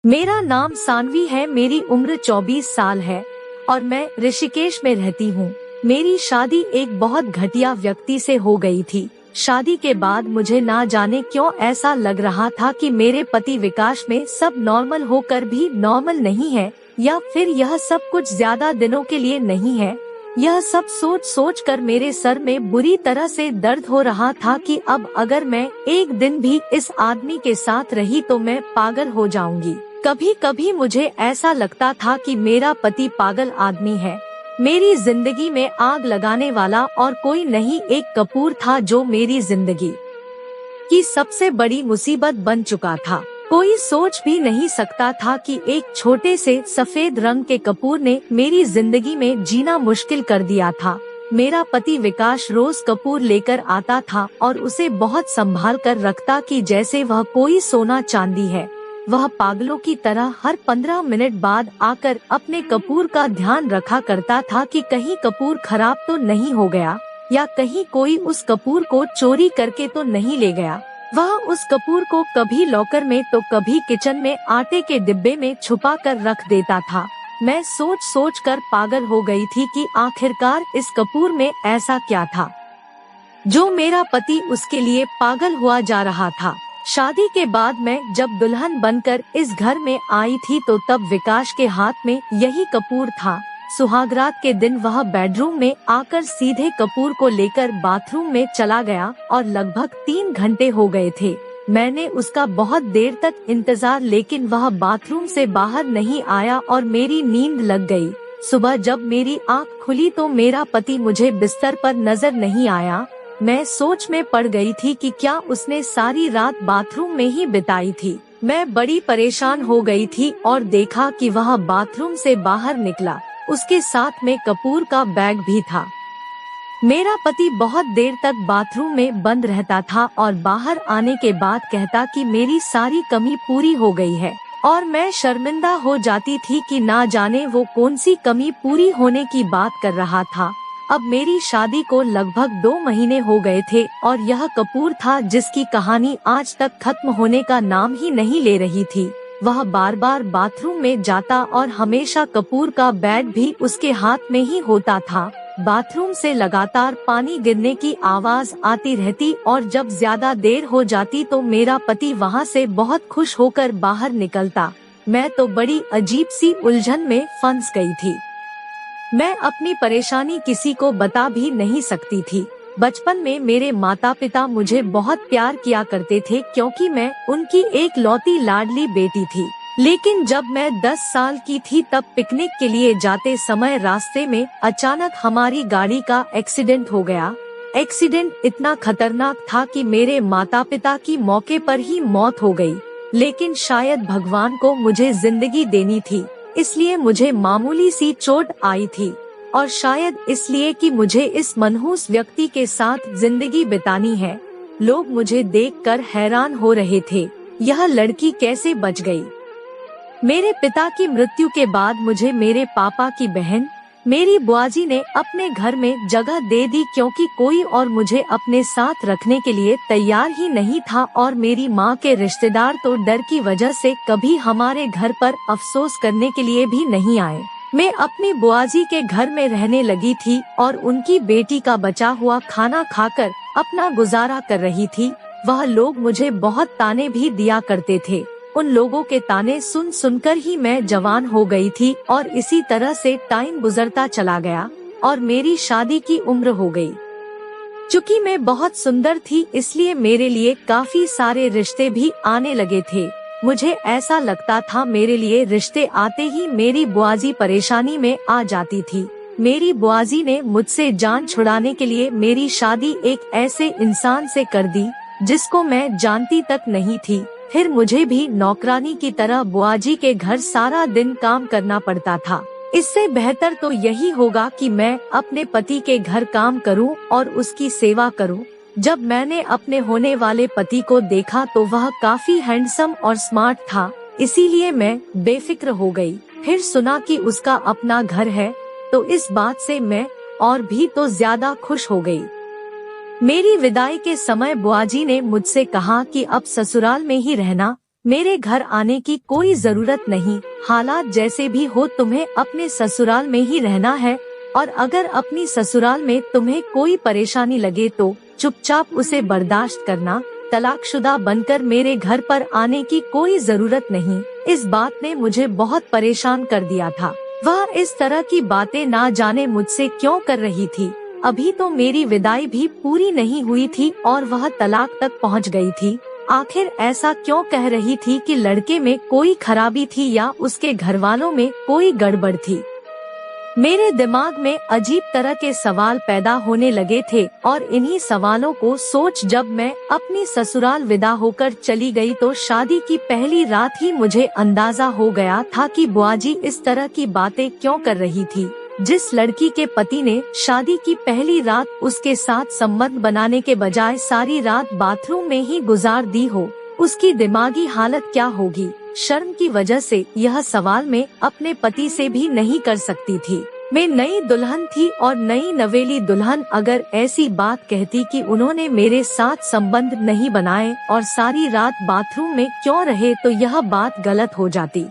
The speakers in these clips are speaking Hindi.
मेरा नाम सानवी है, मेरी उम्र 24 साल है और मैं ऋषिकेश में रहती हूँ। मेरी शादी एक बहुत घटिया व्यक्ति से हो गई थी। शादी के बाद मुझे ना जाने क्यों ऐसा लग रहा था कि मेरे पति विकास में सब नॉर्मल होकर भी नॉर्मल नहीं है, या फिर यह सब कुछ ज्यादा दिनों के लिए नहीं है। यह सब सोच सोच कर मेरे सर में बुरी तरह से दर्द हो रहा था कि अब अगर मैं एक दिन भी इस आदमी के साथ रही तो मैं पागल हो जाऊंगी। कभी कभी मुझे ऐसा लगता था कि मेरा पति पागल आदमी है, मेरी जिंदगी में आग लगाने वाला और कोई नहीं। एक कपूर था जो मेरी जिंदगी की सबसे बड़ी मुसीबत बन चुका था। कोई सोच भी नहीं सकता था कि एक छोटे से सफेद रंग के कपूर ने मेरी जिंदगी में जीना मुश्किल कर दिया था। मेरा पति विकास रोज कपूर लेकर आता था और उसे बहुत संभाल कर रखता कि जैसे वह कोई सोना चांदी है। वह पागलों की तरह हर 15 मिनट बाद आकर अपने कपूर का ध्यान रखा करता था कि कहीं कपूर खराब तो नहीं हो गया, या कहीं कोई उस कपूर को चोरी करके तो नहीं ले गया। वह उस कपूर को कभी लॉकर में तो कभी किचन में आटे के डिब्बे में छुपा कर रख देता था। मैं सोच सोच कर पागल हो गई थी कि आखिरकार इस कपूर में ऐसा क्या था जो मेरा पति उसके लिए पागल हुआ जा रहा था। शादी के बाद मैं जब दुल्हन बनकर इस घर में आई थी तो तब विकास के हाथ में यही कपूर था। सुहागरात के दिन वह बेडरूम में आकर सीधे कपूर को लेकर बाथरूम में चला गया और लगभग 3 घंटे हो गए थे। मैंने उसका बहुत देर तक इंतजार, लेकिन वह बाथरूम से बाहर नहीं आया और मेरी नींद लग गई। सुबह जब मेरी आँख खुली तो मेरा पति मुझे बिस्तर पर नजर नहीं आया। मैं सोच में पड़ गई थी कि क्या उसने सारी रात बाथरूम में ही बिताई थी। मैं बड़ी परेशान हो गई थी और देखा कि वह बाथरूम से बाहर निकला। उसके साथ में कपूर का बैग भी था। मेरा पति बहुत देर तक बाथरूम में बंद रहता था और बाहर आने के बाद कहता कि मेरी सारी कमी पूरी हो गई है, और मैं शर्मिंदा हो जाती थी कि ना जाने वो कौन सी कमी पूरी होने की बात कर रहा था। अब मेरी शादी को लगभग 2 महीने हो गए थे और यह कपूर था जिसकी कहानी आज तक खत्म होने का नाम ही नहीं ले रही थी। वह बार बार बाथरूम में जाता और हमेशा कपूर का बैग भी उसके हाथ में ही होता था। बाथरूम से लगातार पानी गिरने की आवाज आती रहती और जब ज्यादा देर हो जाती तो मेरा पति वहां से बहुत खुश होकर बाहर निकलता। मैं तो बड़ी अजीब सी उलझन में फंस गई थी। मैं अपनी परेशानी किसी को बता भी नहीं सकती थी। बचपन में मेरे माता पिता मुझे बहुत प्यार किया करते थे क्योंकि मैं उनकी एक लौती लाडली बेटी थी। लेकिन जब मैं 10 साल की थी तब पिकनिक के लिए जाते समय रास्ते में अचानक हमारी गाड़ी का एक्सीडेंट हो गया। एक्सीडेंट इतना खतरनाक था कि मेरे माता पिता की मौके पर ही मौत हो गई। लेकिन शायद भगवान को मुझे जिंदगी देनी थी, इसलिए मुझे मामूली सी चोट आई थी, और शायद इसलिए कि मुझे इस मनहूस व्यक्ति के साथ जिंदगी बितानी है। लोग मुझे देखकर हैरान हो रहे थे, यह लड़की कैसे बच गई। मेरे पिता की मृत्यु के बाद मुझे मेरे पापा की बहन मेरी बुआजी ने अपने घर में जगह दे दी क्योंकि कोई और मुझे अपने साथ रखने के लिए तैयार ही नहीं था, और मेरी माँ के रिश्तेदार तो डर की वजह से कभी हमारे घर पर अफसोस करने के लिए भी नहीं आए। मैं अपनी बुआजी के घर में रहने लगी थी और उनकी बेटी का बचा हुआ खाना खाकर अपना गुजारा कर रही थी। वह लोग मुझे बहुत ताने भी दिया करते थे। उन लोगों के ताने सुन सुनकर ही मैं जवान हो गई थी और इसी तरह से टाइम गुजरता चला गया और मेरी शादी की उम्र हो गई। चूँकि मैं बहुत सुंदर थी इसलिए मेरे लिए काफी सारे रिश्ते भी आने लगे थे। मुझे ऐसा लगता था मेरे लिए रिश्ते आते ही मेरी बुआजी परेशानी में आ जाती थी। मेरी बुआजी ने मुझसे जान छुड़ाने के लिए मेरी शादी एक ऐसे इंसान से कर दी जिसको मैं जानती तक नहीं थी। फिर मुझे भी नौकरानी की तरह बुआजी के घर सारा दिन काम करना पड़ता था। इससे बेहतर तो यही होगा कि मैं अपने पति के घर काम करूं और उसकी सेवा करूं। जब मैंने अपने होने वाले पति को देखा तो वह काफी हैंडसम और स्मार्ट था, इसीलिए मैं बेफिक्र हो गई। फिर सुना कि उसका अपना घर है तो इस बात से मैं और भी तो ज्यादा खुश हो गई। मेरी विदाई के समय बुआजी ने मुझसे कहा कि अब ससुराल में ही रहना, मेरे घर आने की कोई जरूरत नहीं, हालात जैसे भी हो तुम्हें अपने ससुराल में ही रहना है, और अगर अपनी ससुराल में तुम्हें कोई परेशानी लगे तो चुपचाप उसे बर्दाश्त करना, तलाकशुदा बनकर मेरे घर पर आने की कोई जरूरत नहीं। इस बात ने मुझे बहुत परेशान कर दिया था। वह इस तरह की बातें ना जाने मुझसे क्यों कर रही थी। अभी तो मेरी विदाई भी पूरी नहीं हुई थी और वह तलाक तक पहुंच गई थी। आखिर ऐसा क्यों कह रही थी कि लड़के में कोई खराबी थी या उसके घर वालों में कोई गड़बड़ थी। मेरे दिमाग में अजीब तरह के सवाल पैदा होने लगे थे और इन्हीं सवालों को सोच जब मैं अपनी ससुराल विदा होकर चली गई तो शादी की पहली रात ही मुझे अंदाजा हो गया था कि बुआजी इस तरह की बातें क्यों कर रही थी। जिस लड़की के पति ने शादी की पहली रात उसके साथ संबंध बनाने के बजाय सारी रात बाथरूम में ही गुजार दी हो, उसकी दिमागी हालत क्या होगी। शर्म की वजह से यह सवाल मैं अपने पति से भी नहीं कर सकती थी। मैं नई दुल्हन थी और नई नवेली दुल्हन अगर ऐसी बात कहती कि उन्होंने मेरे साथ संबंध नहीं बनाए और सारी रात बाथरूम में क्यों रहे तो यह बात गलत हो जाती।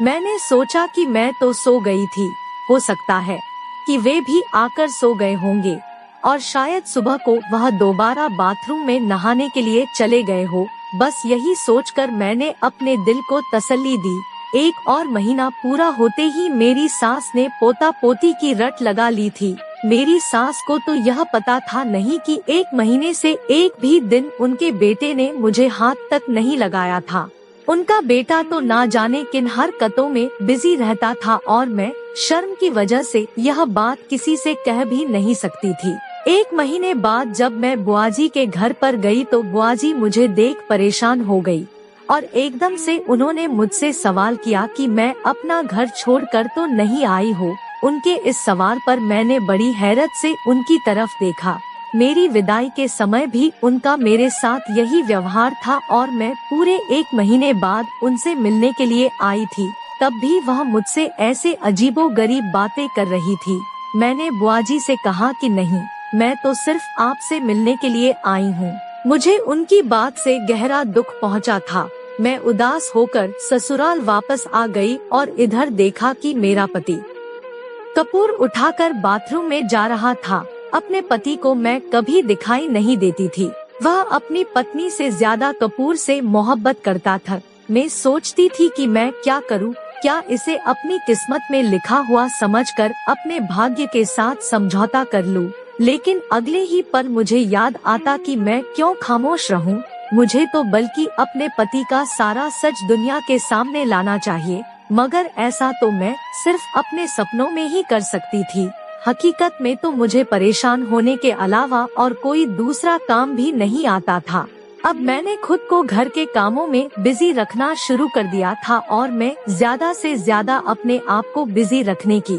मैंने सोचा कि मैं तो सो गई थी, हो सकता है कि वे भी आकर सो गए होंगे और शायद सुबह को वह दोबारा बाथरूम में नहाने के लिए चले गए हो। बस यही सोचकर मैंने अपने दिल को तसल्ली दी। 1 और महीना पूरा होते ही मेरी सास ने पोता पोती की रट लगा ली थी। मेरी सास को तो यह पता था नहीं कि 1 महीने से एक भी दिन उनके बेटे ने मुझे हाथ तक नहीं लगाया था। उनका बेटा तो ना जाने किन हरकतों में बिजी रहता था और मैं शर्म की वजह से यह बात किसी से कह भी नहीं सकती थी। 1 महीने बाद जब मैं बुआजी के घर पर गई तो बुआजी मुझे देख परेशान हो गई और एकदम से उन्होंने मुझसे सवाल किया कि मैं अपना घर छोड़कर तो नहीं आई हो। उनके इस सवाल पर मैंने बड़ी हैरत से उनकी तरफ देखा। मेरी विदाई के समय भी उनका मेरे साथ यही व्यवहार था और मैं पूरे 1 महीने बाद उनसे मिलने के लिए आई थी, तब भी वह मुझसे ऐसे अजीबोगरीब बातें कर रही थी। मैंने बुआजी से कहा कि नहीं, मैं तो सिर्फ आपसे मिलने के लिए आई हूँ। मुझे उनकी बात से गहरा दुख पहुँचा था। मैं उदास होकर ससुराल वापस आ गई और इधर देखा कि मेरा पति कपूर उठाकर बाथरूम में जा रहा था। अपने पति को मैं कभी दिखाई नहीं देती थी। वह अपनी पत्नी से ज्यादा कपूर से मोहब्बत करता था। मैं सोचती थी कि मैं क्या करूं, क्या इसे अपनी किस्मत में लिखा हुआ समझकर अपने भाग्य के साथ समझौता कर लूं। लेकिन अगले ही पल मुझे याद आता कि मैं क्यों खामोश रहूं। मुझे तो बल्कि अपने पति का सारा सच दुनिया के सामने लाना चाहिए, मगर ऐसा तो मैं सिर्फ अपने सपनों में ही कर सकती थी। हकीकत में तो मुझे परेशान होने के अलावा और कोई दूसरा काम भी नहीं आता था। अब मैंने खुद को घर के कामों में बिजी रखना शुरू कर दिया था और मैं ज्यादा से ज्यादा अपने आप को बिजी रखने की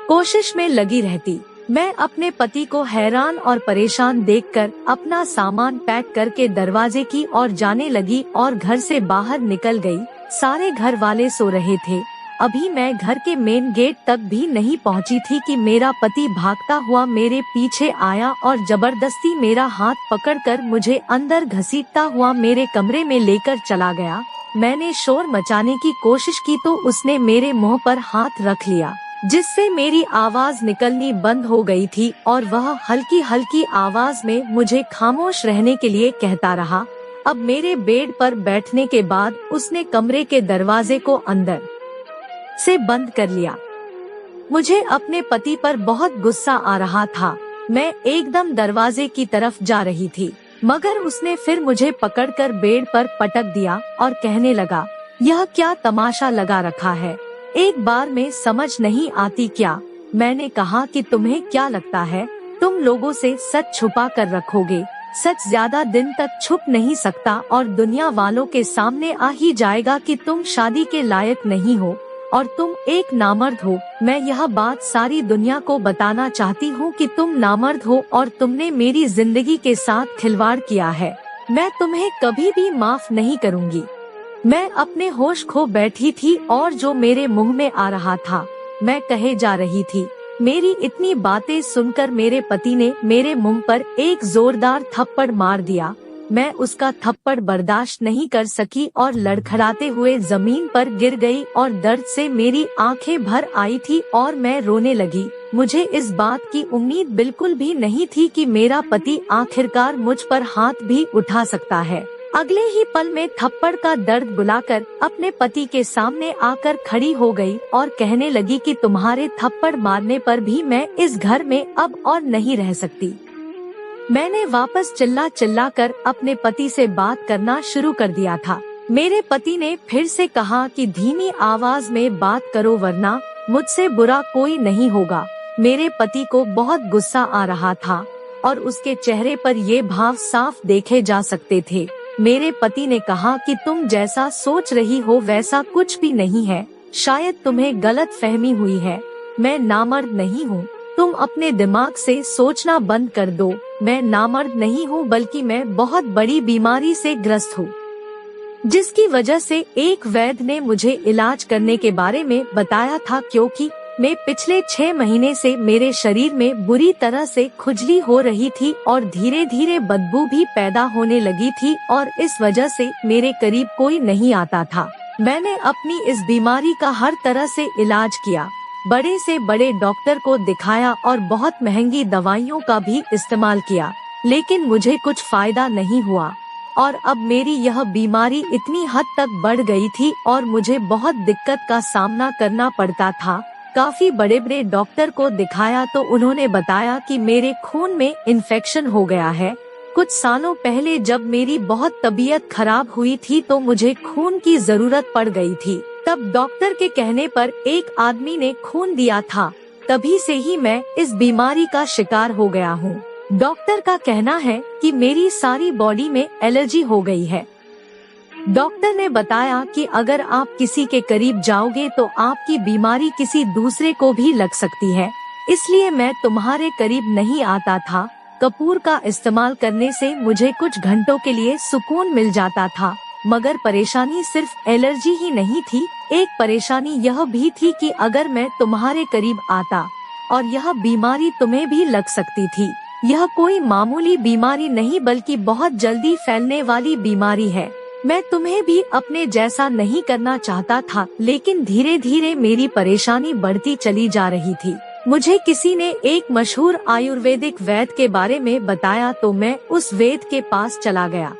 कोशिश में लगी रहती। मैं अपने पति को हैरान और परेशान देखकर अपना सामान पैक करके दरवाजे की ओर जाने लगी और घर से बाहर निकल गई। सारे घर वाले सो रहे थे। अभी मैं घर के मेन गेट तक भी नहीं पहुंची थी कि मेरा पति भागता हुआ मेरे पीछे आया और जबरदस्ती मेरा हाथ पकड़कर मुझे अंदर घसीटता हुआ मेरे कमरे में लेकर चला गया। मैंने शोर मचाने की कोशिश की तो उसने मेरे मुंह पर हाथ रख लिया, जिससे मेरी आवाज निकलनी बंद हो गई थी और वह हल्की हल्की आवाज में मुझे खामोश रहने के लिए कहता रहा। अब मेरे बेड पर बैठने के बाद उसने कमरे के दरवाजे को अंदर से बंद कर लिया। मुझे अपने पति पर बहुत गुस्सा आ रहा था। मैं एकदम दरवाजे की तरफ जा रही थी, मगर उसने फिर मुझे पकड़कर बेड पर पटक दिया और कहने लगा, यह क्या तमाशा लगा रखा है, एक बार में समझ नहीं आती क्या? मैंने कहा कि तुम्हें क्या लगता है तुम लोगों से सच छुपा कर रखोगे? सच ज्यादा दिन तक छुप नहीं सकता और दुनिया वालों के सामने आ ही जाएगा कि तुम शादी के लायक नहीं हो और तुम एक नामर्द हो। मैं यह बात सारी दुनिया को बताना चाहती हूँ कि तुम नामर्द हो और तुमने मेरी जिंदगी के साथ खिलवाड़ किया है। मैं तुम्हें कभी भी माफ नहीं करूँगी। मैं अपने होश खो बैठी थी और जो मेरे मुंह में आ रहा था मैं कहे जा रही थी। मेरी इतनी बातें सुनकर मेरे पति ने मेरे मुंह पर एक जोरदार थप्पड़ मार दिया। मैं उसका थप्पड़ बर्दाश्त नहीं कर सकी और लड़खड़ाते हुए जमीन पर गिर गई और दर्द से मेरी आंखें भर आई थी और मैं रोने लगी। मुझे इस बात की उम्मीद बिल्कुल भी नहीं थी कि मेरा पति आखिरकार मुझ पर हाथ भी उठा सकता है। अगले ही पल में थप्पड़ का दर्द बुलाकर अपने पति के सामने आकर खड़ी हो गई और कहने लगी कि तुम्हारे थप्पड़ मारने पर भी मैं इस घर में अब और नहीं रह सकती। मैंने वापस चिल्ला चिल्ला कर अपने पति से बात करना शुरू कर दिया था। मेरे पति ने फिर से कहा कि धीमी आवाज में बात करो वरना मुझसे बुरा कोई नहीं होगा। मेरे पति को बहुत गुस्सा आ रहा था और उसके चेहरे पर ये भाव साफ देखे जा सकते थे। मेरे पति ने कहा कि तुम जैसा सोच रही हो वैसा कुछ भी नहीं है, शायद तुम्हें गलत फहमी हुई है। मैं नामर्द नहीं हूँ, तुम अपने दिमाग से सोचना बंद कर दो। मैं नामर्द नहीं हूँ बल्कि मैं बहुत बड़ी बीमारी से ग्रस्त हूँ, जिसकी वजह से एक वैद्य ने मुझे इलाज करने के बारे में बताया था, क्योंकि मैं पिछले 6 महीने से मेरे शरीर में बुरी तरह से खुजली हो रही थी और धीरे धीरे बदबू भी पैदा होने लगी थी और इस वजह से मेरे करीब कोई नहीं आता था। मैंने अपनी इस बीमारी का हर तरह से इलाज किया, बड़े से बड़े डॉक्टर को दिखाया और बहुत महंगी दवाइयों का भी इस्तेमाल किया, लेकिन मुझे कुछ फायदा नहीं हुआ और अब मेरी यह बीमारी इतनी हद तक बढ़ गई थी और मुझे बहुत दिक्कत का सामना करना पड़ता था। काफी बड़े बड़े डॉक्टर को दिखाया तो उन्होंने बताया कि मेरे खून में इन्फेक्शन हो गया है। कुछ सालों पहले जब मेरी बहुत तबीयत खराब हुई थी तो मुझे खून की जरूरत पड़ गई थी। तब डॉक्टर के कहने पर एक आदमी ने खून दिया था। तभी से ही मैं इस बीमारी का शिकार हो गया हूँ। डॉक्टर का कहना है कि मेरी सारी बॉडी में एलर्जी हो गई है। डॉक्टर ने बताया कि अगर आप किसी के करीब जाओगे तो आपकी बीमारी किसी दूसरे को भी लग सकती है, इसलिए मैं तुम्हारे करीब नहीं आता था। कपूर का इस्तेमाल करने से मुझे कुछ घंटों के लिए सुकून मिल जाता था, मगर परेशानी सिर्फ एलर्जी ही नहीं थी। एक परेशानी यह भी थी कि अगर मैं तुम्हारे करीब आता और यह बीमारी तुम्हें भी लग सकती थी। यह कोई मामूली बीमारी नहीं बल्कि बहुत जल्दी फैलने वाली बीमारी है। मैं तुम्हें भी अपने जैसा नहीं करना चाहता था, लेकिन धीरे धीरे मेरी परेशानी बढ़ती चली जा रही थी। मुझे किसी ने एक मशहूर आयुर्वेदिक वैद्य के बारे में बताया तो मैं उस वैद्य के पास चला गया।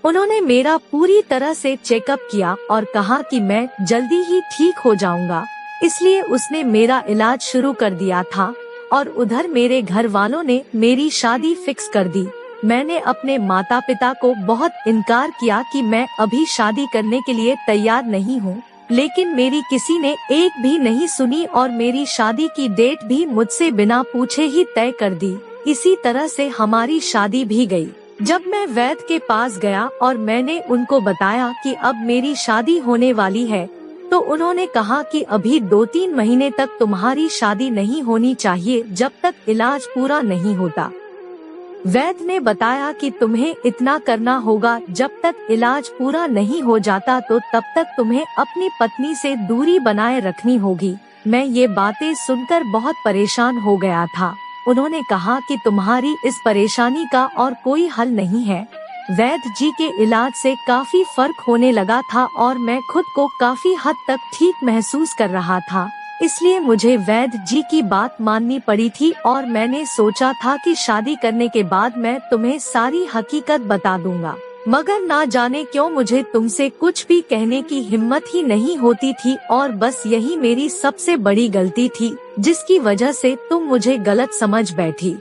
उन्होंने मेरा पूरी तरह से चेकअप किया और कहा कि मैं जल्दी ही ठीक हो जाऊंगा, इसलिए उसने मेरा इलाज शुरू कर दिया था और उधर मेरे घर वालों ने मेरी शादी फिक्स कर दी। मैंने अपने माता पिता को बहुत इनकार किया कि मैं अभी शादी करने के लिए तैयार नहीं हूँ, लेकिन मेरी किसी ने एक भी नहीं सुनी और मेरी शादी की डेट भी मुझसे बिना पूछे ही तय कर दी। इसी तरह से हमारी शादी भी गई। जब मैं वैद्य के पास गया और मैंने उनको बताया कि अब मेरी शादी होने वाली है, तो उन्होंने कहा कि अभी 2-3 महीने तक तुम्हारी शादी नहीं होनी चाहिए जब तक इलाज पूरा नहीं होता। वैद्य ने बताया कि तुम्हें इतना करना होगा, जब तक इलाज पूरा नहीं हो जाता तो तब तक तुम्हें अपनी पत्नी से दूरी बनाए रखनी होगी। मैं ये बातें सुनकर बहुत परेशान हो गया था। उन्होंने कहा कि तुम्हारी इस परेशानी का और कोई हल नहीं है। वैद्य जी के इलाज से काफी फर्क होने लगा था और मैं खुद को काफी हद तक ठीक महसूस कर रहा था, इसलिए मुझे वैद्य जी की बात माननी पड़ी थी और मैंने सोचा था कि शादी करने के बाद मैं तुम्हें सारी हकीकत बता दूंगा, मगर ना जाने क्यों मुझे तुमसे कुछ भी कहने की हिम्मत ही नहीं होती थी और बस यही मेरी सबसे बड़ी गलती थी, जिसकी वजह से तुम मुझे गलत समझ बैठी।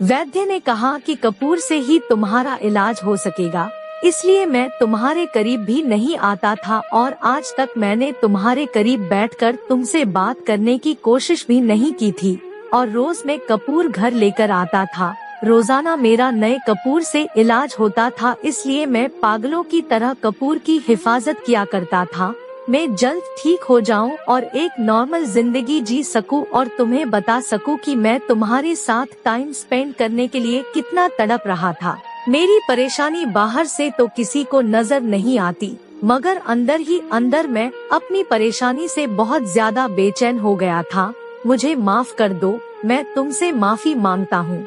वैद्य ने कहा कि कपूर से ही तुम्हारा इलाज हो सकेगा, इसलिए मैं तुम्हारे करीब भी नहीं आता था और आज तक मैंने तुम्हारे करीब बैठकर तुमसे बात करने की कोशिश भी नहीं की थी। और रोज मैं कपूर घर लेकर आता था। रोजाना मेरा नए कपूर से इलाज होता था, इसलिए मैं पागलों की तरह कपूर की हिफाजत किया करता था। मैं जल्द ठीक हो जाऊं और एक नॉर्मल जिंदगी जी सकूं और तुम्हें बता सकूं कि मैं तुम्हारे साथ टाइम स्पेंड करने के लिए कितना तड़प रहा था। मेरी परेशानी बाहर से तो किसी को नजर नहीं आती, मगर अंदर ही अंदर मैं अपनी परेशानी से बहुत ज्यादा बेचैन हो गया था। मुझे माफ कर दो, मैं तुमसे माफी मांगता हूँ।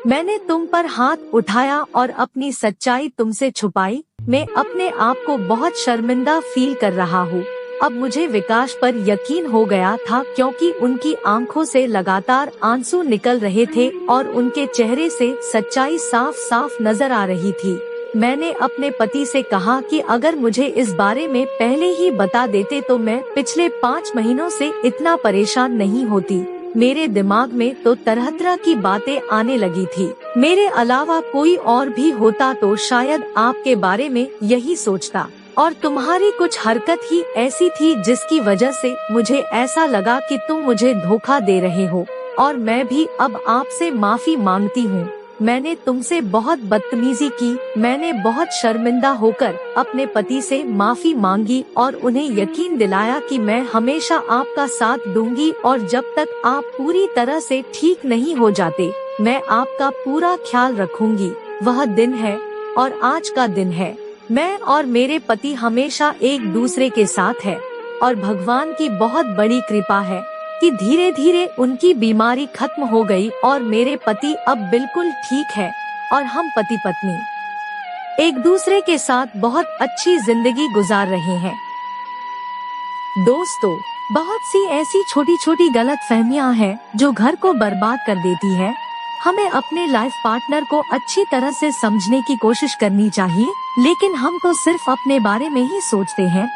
मैंने तुम पर हाथ उठाया और अपनी सच्चाई तुमसे छुपाई। मैं अपने आप को बहुत शर्मिंदा फील कर रहा हूँ। अब मुझे विकास पर यकीन हो गया था, क्योंकि उनकी आंखों से लगातार आंसू निकल रहे थे और उनके चेहरे से सच्चाई साफ साफ नजर आ रही थी। मैंने अपने पति से कहा कि अगर मुझे इस बारे में पहले ही बता देते तो मैं पिछले 5 महीनों से इतना परेशान नहीं होती। मेरे दिमाग में तो तरह तरह की बातें आने लगी थी। मेरे अलावा कोई और भी होता तो शायद आपके बारे में यही सोचता, और तुम्हारी कुछ हरकत ही ऐसी थी जिसकी वजह से मुझे ऐसा लगा कि तुम मुझे धोखा दे रहे हो, और मैं भी अब आपसे माफी मांगती हूँ। मैंने तुमसे बहुत बदतमीजी की। मैंने बहुत शर्मिंदा होकर अपने पति से माफी मांगी और उन्हें यकीन दिलाया कि मैं हमेशा आपका साथ दूंगी, और जब तक आप पूरी तरह से ठीक नहीं हो जाते मैं आपका पूरा ख्याल रखूंगी। वह दिन है और आज का दिन है। मैं और मेरे पति हमेशा एक दूसरे के साथ है, और भगवान की बहुत बड़ी कृपा है कि धीरे धीरे उनकी बीमारी खत्म हो गई और मेरे पति अब बिल्कुल ठीक है, और हम पति पत्नी एक दूसरे के साथ बहुत अच्छी जिंदगी गुजार रहे हैं। दोस्तों, बहुत सी ऐसी छोटी छोटी गलतफहमियां हैं जो घर को बर्बाद कर देती है। हमें अपने लाइफ पार्टनर को अच्छी तरह से समझने की कोशिश करनी चाहिए, लेकिन हम तो सिर्फ अपने बारे में ही सोचते हैं।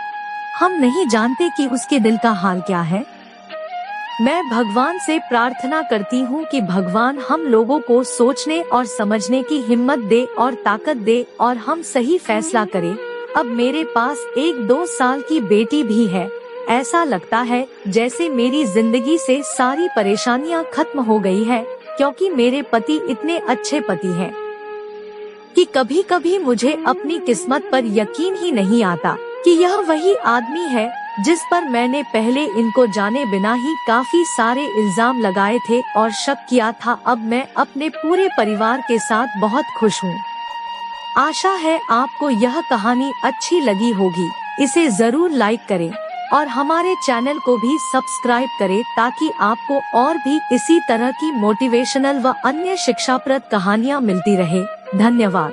हम नहीं जानते कि उसके दिल का हाल क्या है। मैं भगवान से प्रार्थना करती हूँ कि भगवान हम लोगों को सोचने और समझने की हिम्मत दे और ताकत दे, और हम सही फैसला करें। अब मेरे पास एक 2 साल की बेटी भी है। ऐसा लगता है जैसे मेरी जिंदगी से सारी परेशानियाँ खत्म हो गई है, क्योंकि मेरे पति इतने अच्छे पति हैं कि कभी कभी मुझे अपनी किस्मत पर यकीन ही नहीं आता कि यह वही आदमी है जिस पर मैंने पहले इनको जाने बिना ही काफी सारे इल्जाम लगाए थे और शक किया था। अब मैं अपने पूरे परिवार के साथ बहुत खुश हूँ। आशा है आपको यह कहानी अच्छी लगी होगी। इसे जरूर लाइक करें और हमारे चैनल को भी सब्सक्राइब करें, ताकि आपको और भी इसी तरह की मोटिवेशनल व अन्य शिक्षाप्रद कहानियाँ मिलती रहे। धन्यवाद।